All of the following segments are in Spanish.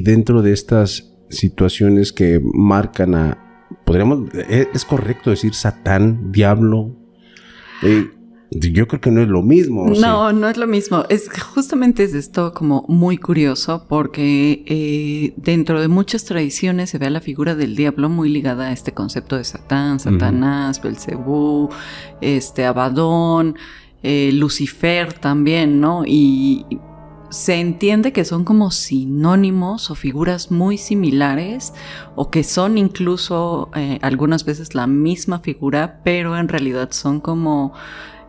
Dentro de estas situaciones que marcan ¿es correcto decir Satán, diablo? Yo creo que no es lo mismo. No, no es lo mismo. Justamente es esto como muy curioso porque dentro de muchas tradiciones se ve a la figura del diablo muy ligada a este concepto de Satán, Satanás, Belcebú, Abadón, Lucifer también, ¿no? Y se entiende que son como sinónimos o figuras muy similares o que son incluso algunas veces la misma figura, pero en realidad son como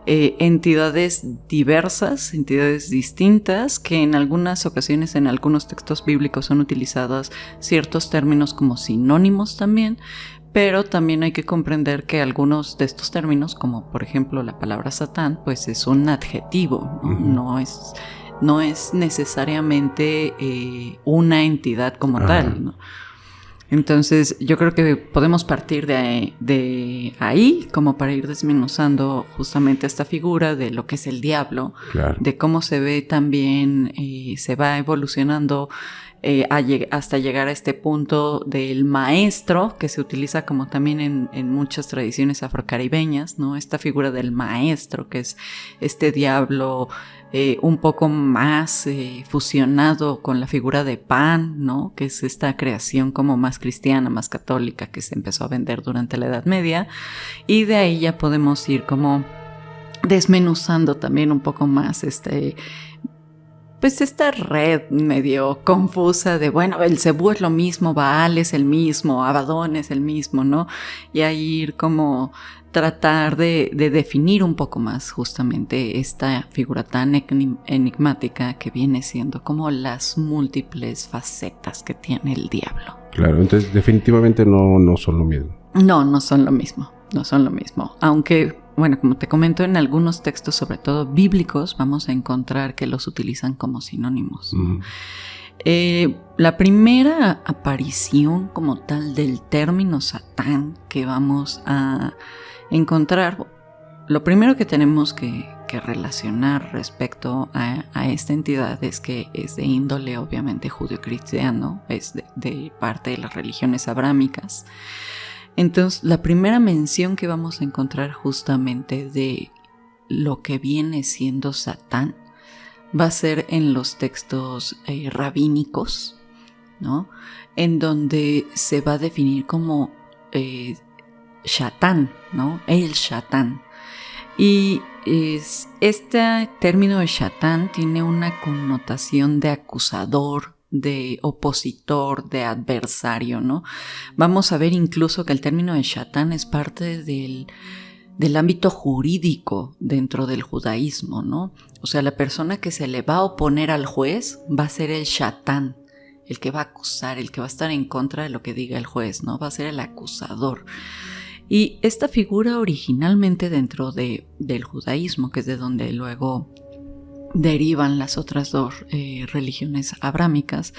entidades diversas, entidades distintas, que en algunas ocasiones en algunos textos bíblicos son utilizados ciertos términos como sinónimos también, pero también hay que comprender que algunos de estos términos, como por ejemplo la palabra Satán, pues es un adjetivo, ¿no? No es necesariamente una entidad como tal, ¿no? Entonces yo creo que podemos partir de ahí como para ir desmenuzando justamente esta figura de lo que es el diablo, claro, de cómo se ve también, se va evolucionando hasta llegar a este punto del maestro, que se utiliza como también en muchas tradiciones afrocaribeñas, ¿no? Esta figura del maestro, que es este diablo un poco más fusionado con la figura de Pan, ¿no? Que es esta creación como más cristiana, más católica, que se empezó a vender durante la Edad Media, y de ahí ya podemos ir como desmenuzando también un poco más pues esta red medio confusa de, bueno, Belcebú es lo mismo, Baal es el mismo, Abadón es el mismo, ¿no? Y ahí ir como tratar de definir un poco más justamente esta figura tan enigmática que viene siendo como las múltiples facetas que tiene el diablo. Claro, entonces definitivamente no son lo mismo. No son lo mismo, no son lo mismo, aunque... Bueno, como te comento, en algunos textos, sobre todo bíblicos, vamos a encontrar que los utilizan como sinónimos. La primera aparición como tal del término Satán que vamos a encontrar, lo primero que tenemos que relacionar respecto a esta entidad es que es de índole obviamente judio-cristiano, es de parte de las religiones abrámicas. Entonces, la primera mención que vamos a encontrar justamente de lo que viene siendo Satán va a ser en los textos rabínicos, ¿no? En donde se va a definir como Shatán, ¿no? El Shatán. Y este término de Shatán tiene una connotación de acusador, de opositor, de adversario, ¿no? Vamos a ver incluso que el término de Shatán es parte del ámbito jurídico dentro del judaísmo, ¿no? O sea, la persona que se le va a oponer al juez va a ser el Shatán, el que va a acusar, el que va a estar en contra de lo que diga el juez, ¿no? Va a ser el acusador. Y esta figura originalmente dentro del judaísmo, que es de donde luego derivan las otras dos religiones abrámicas,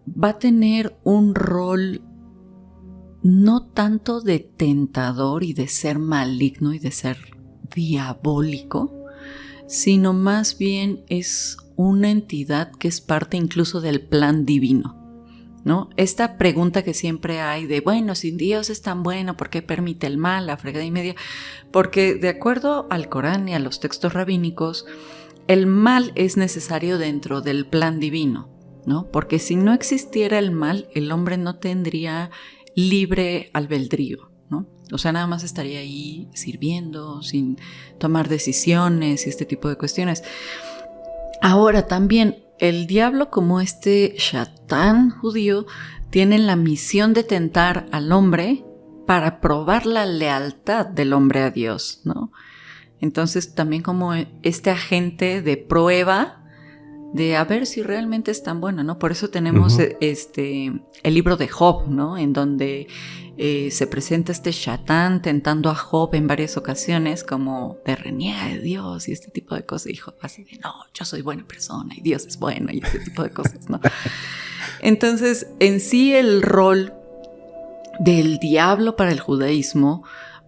va a tener un rol no tanto de tentador y de ser maligno y de ser diabólico, sino más bien es una entidad que es parte incluso del plan divino, ¿no? Esta pregunta que siempre hay de, bueno, si Dios es tan bueno, ¿por qué permite el mal, la fregada y media? Porque de acuerdo al Corán y a los textos rabínicos, el mal es necesario dentro del plan divino, ¿no? Porque si no existiera el mal, el hombre no tendría libre albedrío, ¿no? O sea, nada más estaría ahí sirviendo, sin tomar decisiones y este tipo de cuestiones. Ahora también, el diablo, como este Shatán judío, tiene la misión de tentar al hombre para probar la lealtad del hombre a Dios, ¿no? Entonces también como este agente de prueba de a ver si realmente es tan bueno, ¿no? Por eso tenemos el libro de Job, ¿no? En donde se presenta este Shatán tentando a Job en varias ocasiones como de reniega de Dios y este tipo de cosas. Y Job así de, no, yo soy buena persona y Dios es bueno y este tipo de cosas, ¿no? Entonces, en sí el rol del diablo para el judaísmo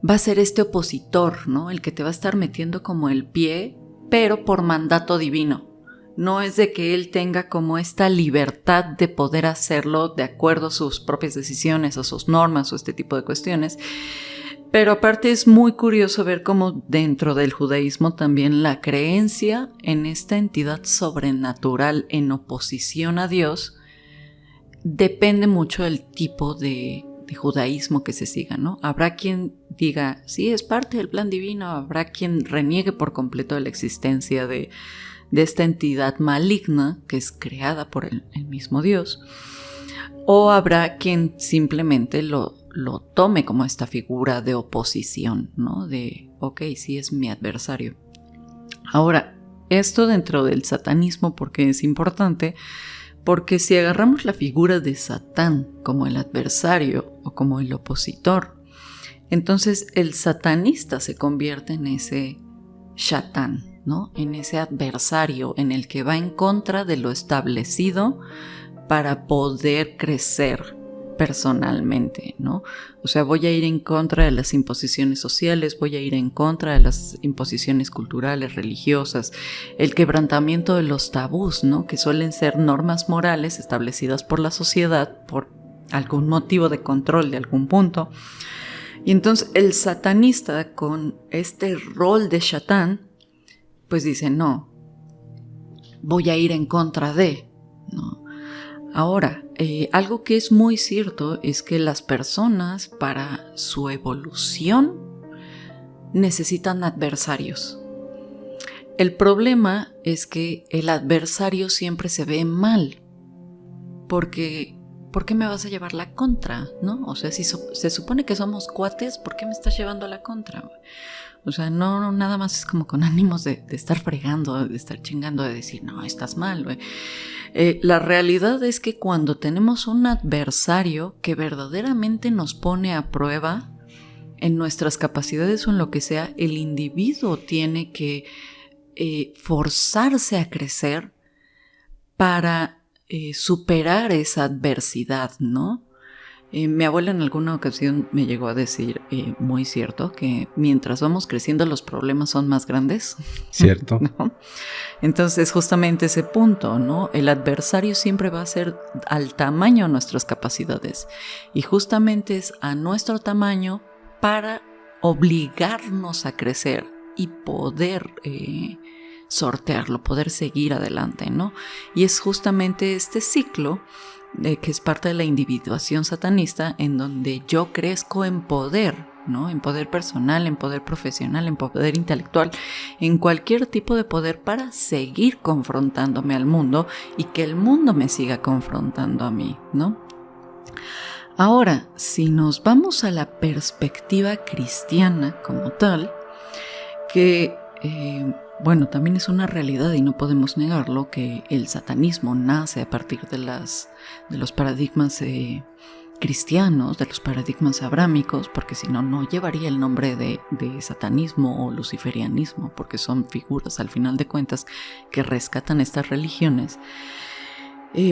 va a ser este opositor, ¿no? El que te va a estar metiendo como el pie, pero por mandato divino. no es de que él tenga como esta libertad de poder hacerlo de acuerdo a sus propias decisiones o sus normas o este tipo de cuestiones. Pero aparte es muy curioso ver cómo dentro del judaísmo también la creencia en esta entidad sobrenatural en oposición a Dios depende mucho del tipo de judaísmo que se siga, ¿no? Habrá quien diga, sí, es parte del plan divino, habrá quien reniegue por completo de la existencia de esta entidad maligna que es creada por el mismo Dios, o habrá quien simplemente lo tome como esta figura de oposición, ¿no? De, ok, sí es mi adversario. Ahora, esto dentro del satanismo, porque es importante, porque si agarramos la figura de Satán como el adversario o como el opositor, entonces el satanista se convierte en ese Shatán, ¿no? En ese adversario en el que va en contra de lo establecido para poder crecer personalmente, ¿no? O sea, voy a ir en contra de las imposiciones sociales, voy a ir en contra de las imposiciones culturales, religiosas, el quebrantamiento de los tabús, ¿no? Que suelen ser normas morales establecidas por la sociedad por algún motivo de control de algún punto. Y entonces el satanista con este rol de Shatán, pues dice, no, voy a ir en contra de, ¿no? Ahora, algo que es muy cierto es que las personas para su evolución necesitan adversarios. El problema es que el adversario siempre se ve mal, porque ¿por qué me vas a llevar la contra? ¿No? O sea, si se supone que somos cuates, ¿por qué me estás llevando la contra? O sea, no nada más es como con ánimos de estar fregando, de estar chingando, de decir, no, estás mal, güey. La realidad es que cuando tenemos un adversario que verdaderamente nos pone a prueba en nuestras capacidades o en lo que sea, el individuo tiene que forzarse a crecer para superar esa adversidad, ¿no? Mi abuela en alguna ocasión me llegó a decir, muy cierto, que mientras vamos creciendo los problemas son más grandes. Cierto. ¿No? Entonces justamente ese punto, ¿no? El adversario siempre va a ser al tamaño de nuestras capacidades y justamente es a nuestro tamaño para obligarnos a crecer y poder sortearlo, poder seguir adelante, ¿no? Y es justamente este ciclo que es parte de la individuación satanista, en donde yo crezco en poder, ¿no? En poder personal, en poder profesional, en poder intelectual, en cualquier tipo de poder para seguir confrontándome al mundo y que el mundo me siga confrontando a mí, ¿no? Ahora, si nos vamos a la perspectiva cristiana como tal, que bueno, también es una realidad y no podemos negarlo, que el satanismo nace a partir de los paradigmas cristianos, de los paradigmas abrámicos, porque si no, no llevaría el nombre de satanismo o luciferianismo, porque son figuras al final de cuentas que rescatan estas religiones.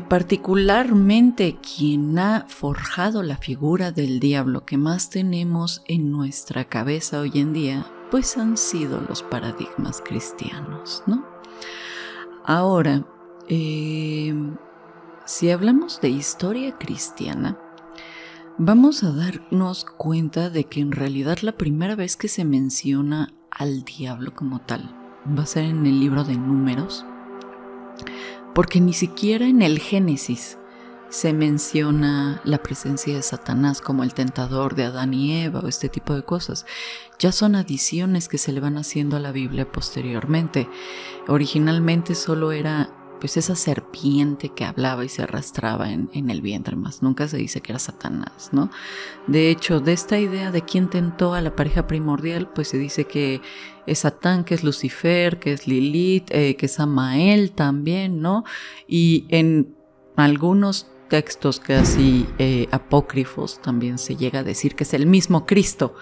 Particularmente quien ha forjado la figura del diablo que más tenemos en nuestra cabeza hoy en día, pues han sido los paradigmas cristianos, ¿no? Ahora, si hablamos de historia cristiana, vamos a darnos cuenta de que en realidad la primera vez que se menciona al diablo como tal va a ser en el libro de Números, porque ni siquiera en el Génesis se menciona la presencia de Satanás como el tentador de Adán y Eva o este tipo de cosas. Ya son adiciones que se le van haciendo a la Biblia posteriormente. Originalmente solo era pues esa serpiente que hablaba y se arrastraba en el vientre, más nunca se dice que era Satanás, ¿no? De hecho, de esta idea de quién tentó a la pareja primordial, pues se dice que es Satán, que es Lucifer, que es Lilith, que es Samael también, ¿no? Y en algunos textos casi apócrifos también se llega a decir que es el mismo Cristo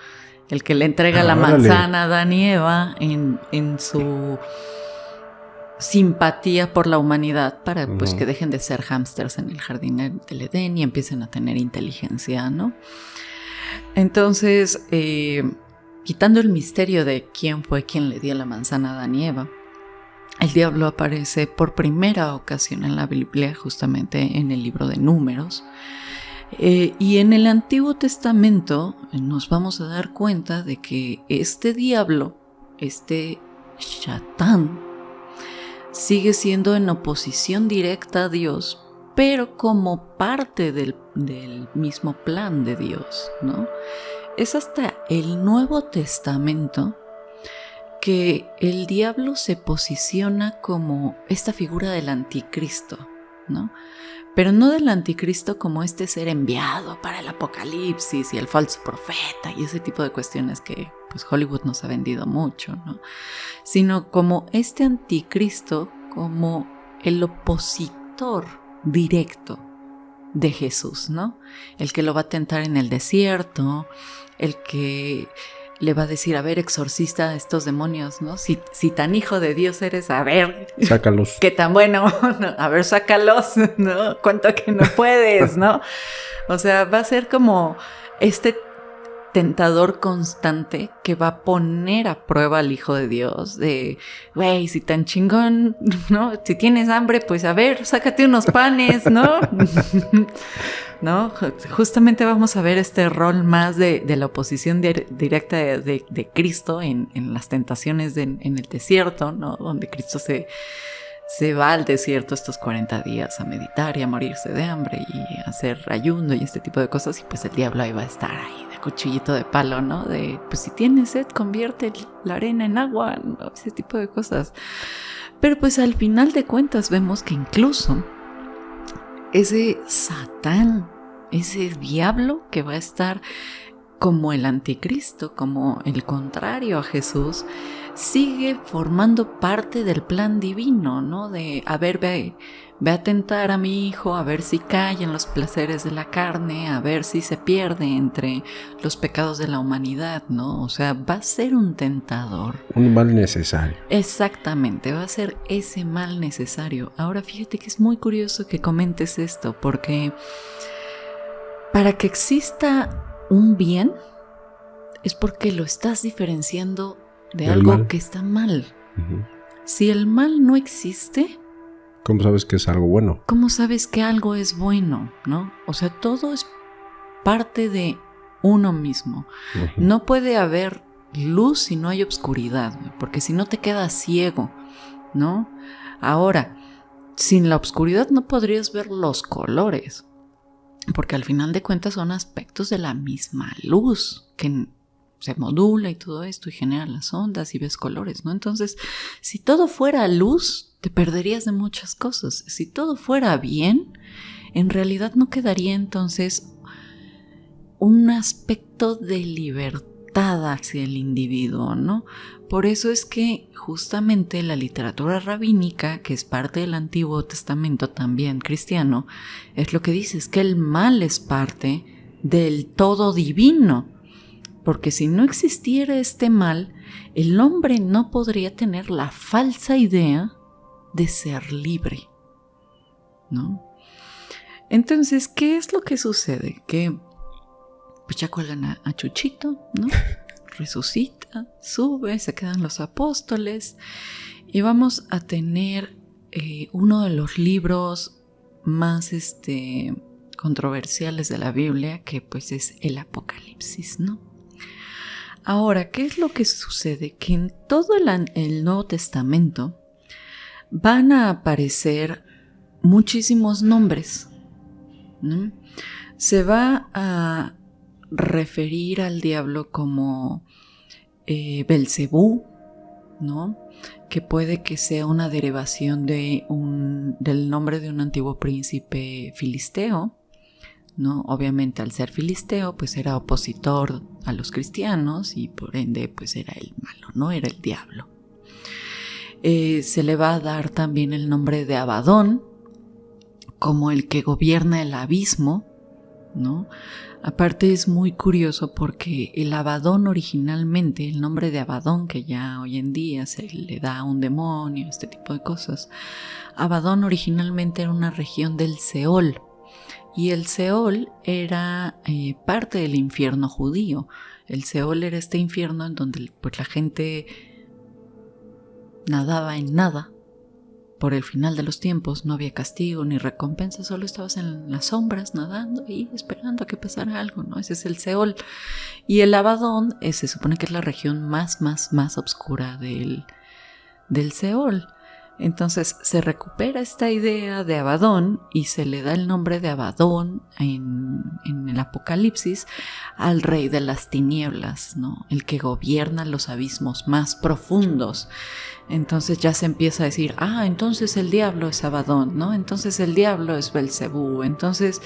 el que le entrega la manzana a Adán y Eva en su simpatía por la humanidad para pues que dejen de ser hámsters en el jardín del Edén y empiecen a tener inteligencia, ¿no? Entonces, quitando el misterio de quién fue quien le dio la manzana a Adán y Eva, el diablo aparece por primera ocasión en la Biblia, justamente en el libro de Números. Y en el Antiguo Testamento nos vamos a dar cuenta de que este diablo, este Satán, sigue siendo en oposición directa a Dios, pero como parte del mismo plan de Dios, ¿no? Es hasta el Nuevo Testamento que el diablo se posiciona como esta figura del anticristo, ¿no? Pero no del anticristo como este ser enviado para el apocalipsis y el falso profeta y ese tipo de cuestiones que pues Hollywood nos ha vendido mucho, ¿no? Sino como este anticristo, como el opositor directo de Jesús, ¿no? El que lo va a tentar en el desierto, el que le va a decir, a ver, exorcista a estos demonios, ¿no? Si tan hijo de Dios eres, a ver, sácalos. Qué tan bueno, ¿no? A ver, sácalos, ¿no? Cuánto que no puedes, ¿no? O sea, va a ser como este tentador constante que va a poner a prueba al Hijo de Dios de, güey, si tan chingón, ¿no? Si tienes hambre, pues a ver, sácate unos panes, ¿no? ¿No? Justamente vamos a ver este rol más de la oposición directa de Cristo en las tentaciones en el desierto, ¿no? Donde Cristo se va al desierto estos 40 días a meditar y a morirse de hambre y a hacer ayuno y este tipo de cosas, y pues el diablo ahí va a estar ahí de cuchillito de palo, ¿no? De, pues si tienes sed, convierte la arena en agua, ¿no? Ese tipo de cosas. Pero pues al final de cuentas vemos que incluso ese Satán, ese diablo que va a estar como el anticristo, como el contrario a Jesús, sigue formando parte del plan divino, ¿no? De, a ver, ve a tentar a mi hijo, a ver si cae en los placeres de la carne, a ver si se pierde entre los pecados de la humanidad, ¿no? O sea, va a ser un tentador. Un mal necesario. Exactamente, va a ser ese mal necesario. Ahora, fíjate que es muy curioso que comentes esto, porque para que exista un bien es porque lo estás diferenciando de algo mal que está mal. Uh-huh. Si el mal no existe, ¿cómo sabes que es algo bueno? ¿Cómo sabes que algo es bueno, no? O sea, todo es parte de uno mismo. Uh-huh. No puede haber luz si no hay oscuridad, porque si no te quedas ciego, ¿no? Ahora, sin la oscuridad no podrías ver los colores, porque al final de cuentas son aspectos de la misma luz que se modula y todo esto y genera las ondas y ves colores, ¿no? Entonces, si todo fuera luz, te perderías de muchas cosas. Si todo fuera bien, en realidad no quedaría entonces un aspecto de libertad hacia el individuo, ¿no? Por eso es que justamente la literatura rabínica, que es parte del Antiguo Testamento también cristiano, es lo que dice, es que el mal es parte del todo divino. Porque si no existiera este mal, el hombre no podría tener la falsa idea de ser libre, ¿no? Entonces, ¿qué es lo que sucede? Que pues ya cuelgan a Chuchito, ¿no? Resucita, sube, se quedan los apóstoles y vamos a tener uno de los libros más controversiales de la Biblia, que pues es el Apocalipsis, ¿no? Ahora, ¿qué es lo que sucede? Que en todo el Nuevo Testamento van a aparecer muchísimos nombres, ¿no? Se va a referir al diablo como Belcebú, ¿no? Que puede que sea una derivación del nombre de un antiguo príncipe filisteo, ¿no? Obviamente al ser filisteo pues era opositor a los cristianos y por ende pues era el malo, no era el diablo. Se le va a dar también el nombre de Abadón, como el que gobierna el abismo, ¿no? Aparte es muy curioso porque el Abadón originalmente, el nombre de Abadón, que ya hoy en día se le da a un demonio, este tipo de cosas, Abadón originalmente era una región del Seol. Y el Seol era parte del infierno judío. El Seol era este infierno en donde pues, la gente nadaba en nada, por el final de los tiempos no había castigo ni recompensa, solo estabas en las sombras nadando y esperando a que pasara algo, ¿no? Ese es el Seol. Y el Abadón se supone que es la región más oscura del Seol. Entonces se recupera esta idea de Abadón y se le da el nombre de Abadón en el Apocalipsis al rey de las tinieblas, ¿no? El que gobierna los abismos más profundos. Entonces ya se empieza a decir, entonces el diablo es Abadón, ¿no? Entonces el diablo es Belcebú. Entonces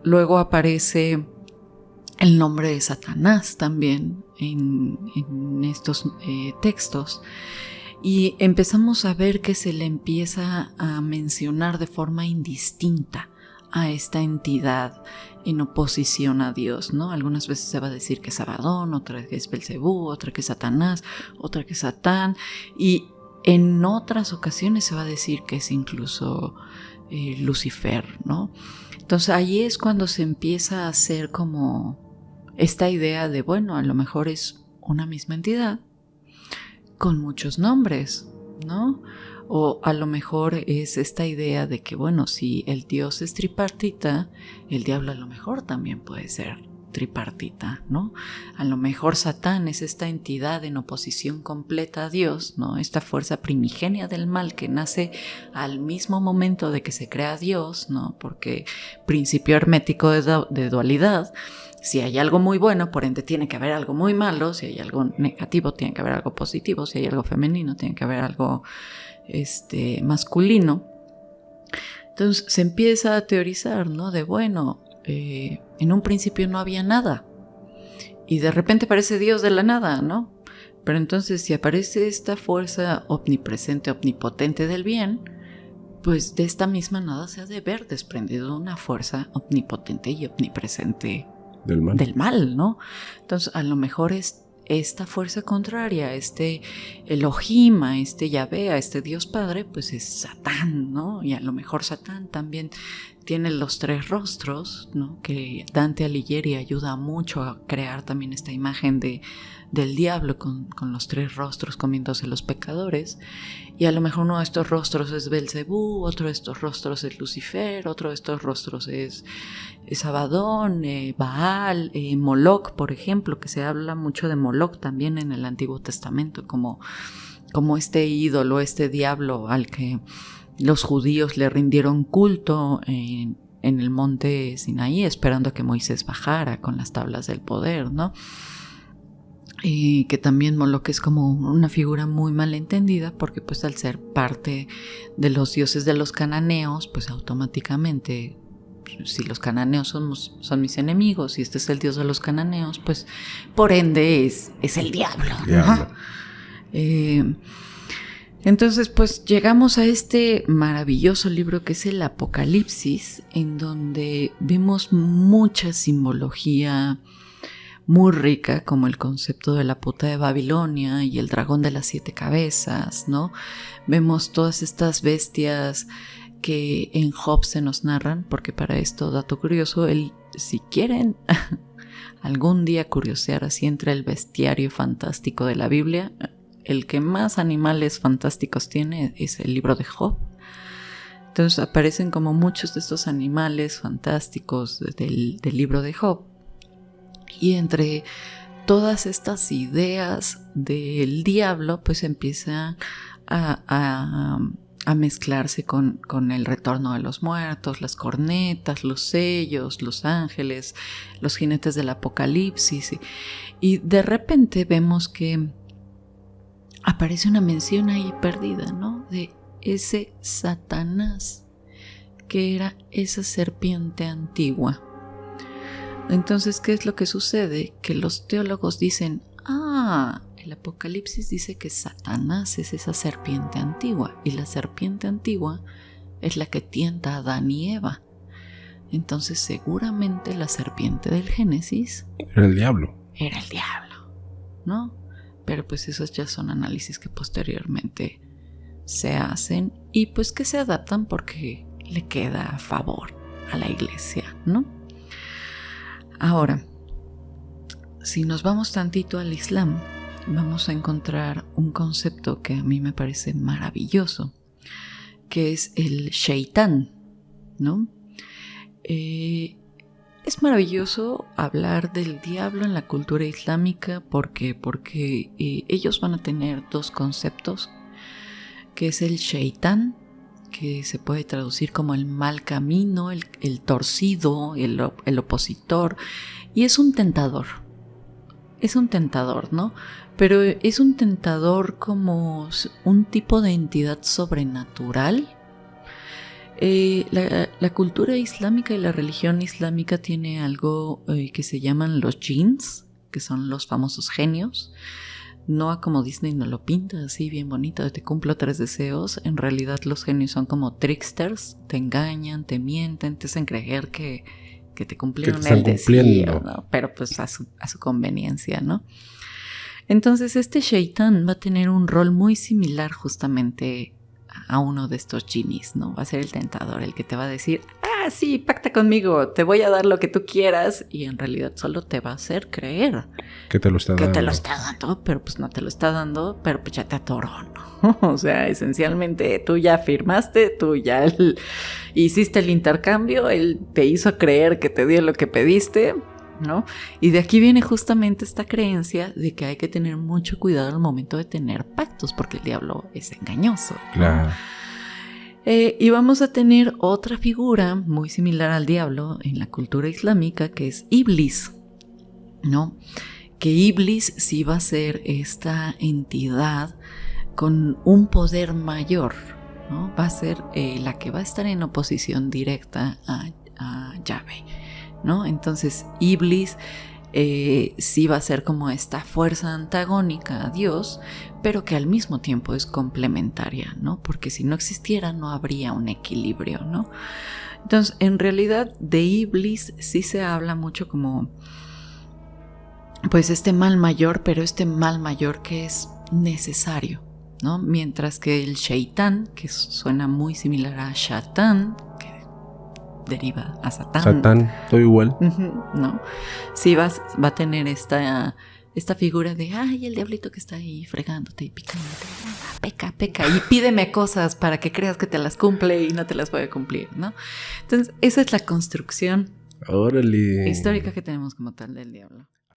luego aparece el nombre de Satanás también en estos textos. Y empezamos a ver que se le empieza a mencionar de forma indistinta a esta entidad en oposición a Dios, ¿no? Algunas veces se va a decir que es Abadón, otra que es Belcebú, otra que es Satanás, otra que es Satán, y en otras ocasiones se va a decir que es incluso Lucifer, ¿no? Entonces ahí es cuando se empieza a hacer como esta idea de, bueno, a lo mejor es una misma entidad con muchos nombres, ¿no? O a lo mejor es esta idea de que, bueno, si el Dios es tripartita, el diablo a lo mejor también puede ser tripartita, ¿no? A lo mejor Satán es esta entidad en oposición completa a Dios, ¿no? Esta fuerza primigenia del mal que nace al mismo momento de que se crea Dios, ¿no? Porque principio hermético de dualidad. Si hay algo muy bueno, por ende tiene que haber algo muy malo. Si hay algo negativo, tiene que haber algo positivo. Si hay algo femenino, tiene que haber algo masculino. Entonces se empieza a teorizar, ¿no? De bueno, en un principio no había nada y de repente aparece Dios de la nada, ¿no? Pero entonces si aparece esta fuerza omnipresente, omnipotente del bien, pues de esta misma nada se ha de ver desprendido una fuerza omnipotente y omnipresente del mal, ¿no? Entonces a lo mejor es esta fuerza contraria, Elohim, Yahvé, Dios Padre, pues es Satán, ¿no? Y a lo mejor Satán también tiene los 3 rostros, ¿no? Que Dante Alighieri ayuda mucho a crear también esta imagen del diablo con los 3 rostros comiéndose los pecadores. Y a lo mejor uno de estos rostros es Belcebú, otro de estos rostros es Lucifer, otro de estos rostros es Abadón, Baal, Moloch, por ejemplo, que se habla mucho de Moloch también en el Antiguo Testamento, como este ídolo, este diablo al que los judíos le rindieron culto en el monte Sinaí, esperando a que Moisés bajara con las tablas del poder, ¿no? Y que también Moloch es como una figura muy mal entendida, porque pues al ser parte de los dioses de los cananeos, pues automáticamente, si los cananeos son mis enemigos y este es el dios de los cananeos, pues por ende es el diablo, ¿no? Entonces pues llegamos a este maravilloso libro que es el Apocalipsis, en donde vemos mucha simbología muy rica, como el concepto de la puta de Babilonia y el dragón de las 7 cabezas, ¿no? Vemos todas estas bestias que en Job se nos narran, porque para esto, dato curioso, si quieren algún día curiosear así entre el bestiario fantástico de la Biblia, el que más animales fantásticos tiene es el libro de Job. Entonces aparecen como muchos de estos animales fantásticos del libro de Job. Y entre todas estas ideas del diablo, pues empieza a mezclarse con el retorno de los muertos, las cornetas, los sellos, los ángeles, los jinetes del Apocalipsis. Y de repente vemos que aparece una mención ahí perdida, ¿no? De ese Satanás, que era esa serpiente antigua. Entonces, ¿qué es lo que sucede? Que los teólogos dicen, el Apocalipsis dice que Satanás es esa serpiente antigua, y la serpiente antigua es la que tienta a Adán y Eva. Entonces, seguramente la serpiente del Génesis era el diablo, ¿no? Pero pues esos ya son análisis que posteriormente se hacen y pues que se adaptan porque le queda a favor a la iglesia, ¿no? Ahora, si nos vamos tantito al Islam, vamos a encontrar un concepto que a mí me parece maravilloso, que es el Shaitán, ¿no? Es maravilloso hablar del diablo en la cultura islámica porque ellos van a tener dos conceptos, que es el Shaitán, que se puede traducir como el mal camino, el torcido, el opositor, y es un tentador. Es un tentador, ¿no? Pero es un tentador como un tipo de entidad sobrenatural. La cultura islámica y la religión islámica tiene algo que se llaman los jinns, que son los famosos genios. No como Disney nos lo pinta así bien bonito, te cumplo 3 deseos. En realidad los genios son como tricksters, te engañan, te mienten, te hacen creer que te cumplieron el deseo, ¿no? Pero pues a su conveniencia, ¿no? Entonces este Shaitán va a tener un rol muy similar justamente a uno de estos genies, ¿no? Va a ser el tentador, el que te va a decir, sí, pacta conmigo, te voy a dar lo que tú quieras, y en realidad solo te va a hacer creer que te lo está dando. Que te lo está dando, pero pues no te lo está dando, pero pues ya te atoró, ¿no? O sea, esencialmente tú ya firmaste, tú ya hiciste el intercambio, él te hizo creer que te dio lo que pediste, ¿no? Y de aquí viene justamente esta creencia de que hay que tener mucho cuidado al momento de tener pactos, porque el diablo es engañoso, ¿no? Claro. Y vamos a tener otra figura muy similar al diablo en la cultura islámica, que es Iblis, ¿no? Que Iblis sí va a ser esta entidad con un poder mayor, ¿no? Va a ser la que va a estar en oposición directa a Yahvé, ¿no? Entonces Iblis sí va a ser como esta fuerza antagónica a Dios, pero que al mismo tiempo es complementaria, ¿no? Porque si no existiera no habría un equilibrio, ¿no? Entonces, en realidad de Iblis sí se habla mucho como pues este mal mayor, pero este mal mayor que es necesario, ¿no? Mientras que el Shaitán, que suena muy similar a Shatán, que deriva a Satán. Satán, todo igual. ¿No? Sí va a tener esta figura de, el diablito que está ahí fregándote y picándote, peca, y pídeme cosas para que creas que te las cumple y no te las puede cumplir, ¿no? Entonces, esa es la construcción Órale. histórica que tenemos como tal del diablo.